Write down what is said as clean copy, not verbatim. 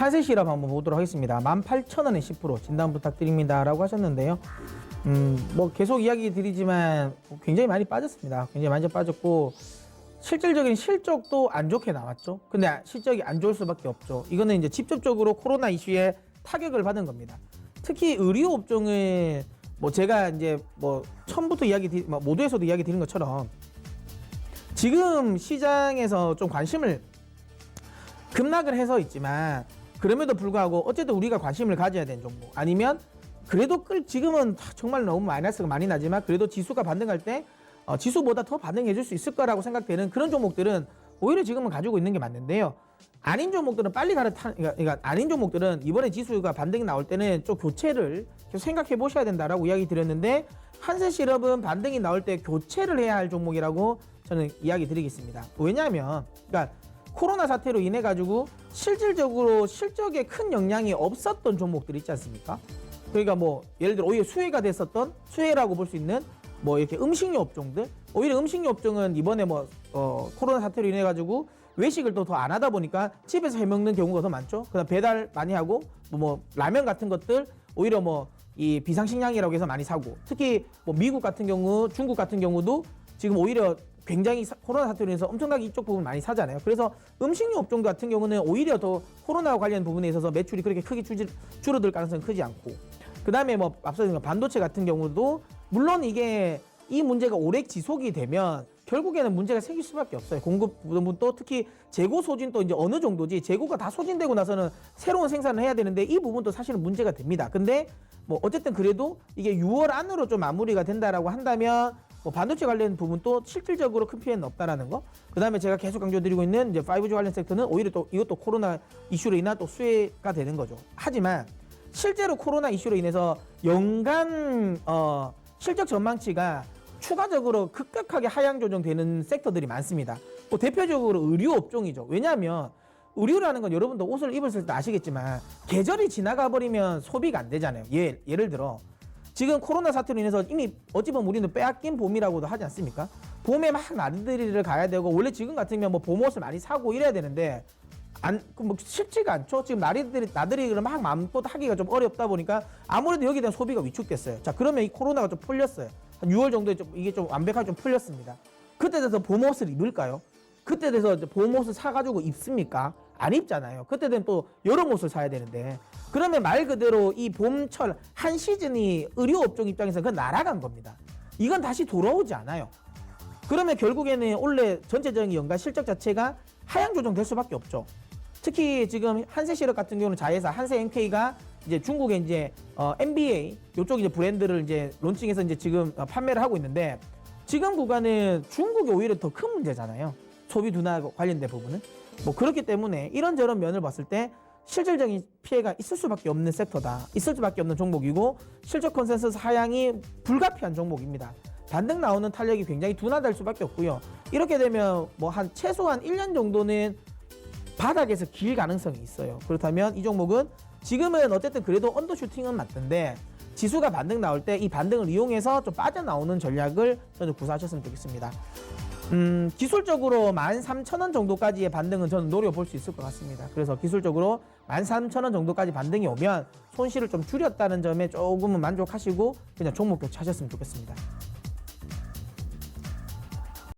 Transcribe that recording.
한세 시럽 한번 보도록 하겠습니다. 18,000원에 10% 진단 부탁드립니다 라고 하셨는데요. 뭐 계속 이야기 드리지만 굉장히 많이 빠졌습니다. 굉장히 많이 빠졌고 실질적인 실적도 안 좋게 나왔죠. 근데 실적이 안 좋을 수밖에 없죠. 이거는 이제 직접적으로 코로나 이슈에 타격을 받은 겁니다. 특히 의료 업종은 뭐 제가 이제 뭐 처음부터 모두에서도 이야기 드린 것처럼 지금 시장에서 좀 관심을 급락을 해서 있지만 그럼에도 불구하고 어쨌든 우리가 관심을 가져야 되는 종목 아니면 그래도 지금은 정말 너무 마이너스가 많이 나지만 그래도 지수가 반등할 때 지수보다 더 반등해 줄 수 있을 거라고 생각되는 그런 종목들은 오히려 지금은 가지고 있는 게 맞는데요. 아닌 종목들은 그러니까 아닌 종목들은 이번에 지수가 반등이 나올 때는 좀 교체를 계속 생각해 보셔야 된다라고 이야기 드렸는데 한세실업은 반등이 나올 때 교체를 해야 할 종목이라고 저는 이야기 드리겠습니다. 왜냐하면 그러니까 코로나 사태로 인해 가지고 실질적으로 실적에 큰 영향이 없었던 종목들 있지 않습니까? 그러니까 뭐 예를 들어 오히려 수혜라고 볼 수 있는 뭐 이렇게 음식료 업종들, 오히려 음식료 업종은 이번에 뭐 코로나 사태로 인해 가지고 외식을 또 더 안 하다 보니까 집에서 해 먹는 경우가 더 많죠. 그다음 배달 많이 하고 뭐 라면 같은 것들 오히려 뭐 이 비상식량이라고 해서 많이 사고, 특히 뭐 미국 같은 경우, 중국 같은 경우도 지금 오히려 굉장히 코로나 사태로 인해서 엄청나게 이쪽 부분 많이 사잖아요. 그래서 음식료 업종 같은 경우는 오히려 더 코로나와 관련 부분에 있어서 매출이 그렇게 크게 줄어들 가능성은 크지 않고, 그 다음에 뭐 앞서 반도체 같은 경우도 물론 이 문제가 오래 지속이 되면 결국에는 문제가 생길 수밖에 없어요. 공급 부분도 특히 재고 소진도 이제 어느 정도지, 재고가 다 소진되고 나서는 새로운 생산을 해야 되는데 이 부분도 사실은 문제가 됩니다. 근데 뭐 어쨌든 그래도 이게 6월 안으로 좀 마무리가 된다라고 한다면 뭐 반도체 관련 부분도 실질적으로 큰 피해는 없다라는 거. 그 다음에 제가 계속 강조드리고 있는 이제 5G 관련 섹터는 오히려 또 이것도 코로나 이슈로 인한 또 수혜가 되는 거죠. 하지만 실제로 코로나 이슈로 인해서 연간 실적 전망치가 추가적으로 급격하게 하향 조정되는 sektor들이 많습니다. 뭐 대표적으로 의류 업종이죠. 왜냐하면 의류라는 건 여러분도 옷을 입었을 때 아시겠지만 계절이 지나가 버리면 소비가 안 되잖아요. 예를 들어 지금 코로나 사태로 인해서 이미 어찌 보면 우리는 빼앗긴 봄이라고도 하지 않습니까? 봄에 막 나들이를 가야 되고, 원래 지금 같으면 뭐 봄옷을 많이 사고 이래야 되는데 뭐 쉽지가 않죠. 지금 나들이를 막 마음껏 하기가 좀 어렵다 보니까 아무래도 여기에 대한 소비가 위축됐어요. 자, 그러면 이 코로나가 좀 풀렸어요. 한 6월 정도에 이게 좀 완벽하게 좀 풀렸습니다. 그때 돼서 봄옷을 입을까요? 그때 돼서 봄옷을 사가지고 입습니까? 안 입잖아요. 그때 되면 또 여름옷을 사야 되는데, 그러면 말 그대로 이 봄철 한 시즌이 의료업종 입장에서 그건 날아간 겁니다. 이건 다시 돌아오지 않아요. 그러면 결국에는 원래 전체적인 연간 실적 자체가 하향 조정될 수밖에 없죠. 특히 지금 한세실업 같은 경우는 자회사 한세 MK가 이제 중국에 이제 NBA 요쪽 이제 브랜드를 이제 론칭해서 이제 지금 판매를 하고 있는데, 지금 구간은 중국이 오히려 더 큰 문제잖아요. 소비 둔화 관련된 부분은. 뭐 그렇기 때문에 이런저런 면을 봤을 때 실질적인 피해가 있을 수밖에 없는 섹터다. 있을 수밖에 없는 종목이고, 실적 컨센서스 하향이 불가피한 종목입니다. 반등 나오는 탄력이 굉장히 둔화될 수밖에 없고요. 이렇게 되면 뭐 최소한 1년 정도는 바닥에서 길 가능성이 있어요. 그렇다면 이 종목은 지금은 어쨌든 그래도 언더슈팅은 맞던데, 지수가 반등 나올 때 이 반등을 이용해서 좀 빠져나오는 전략을 저는 구사하셨으면 좋겠습니다. 기술적으로 13,000원 정도까지의 반등은 저는 노려볼 수 있을 것 같습니다. 그래서 기술적으로 13,000원 정도까지 반등이 오면 손실을 좀 줄였다는 점에 조금은 만족하시고 그냥 종목 교체하셨으면 좋겠습니다.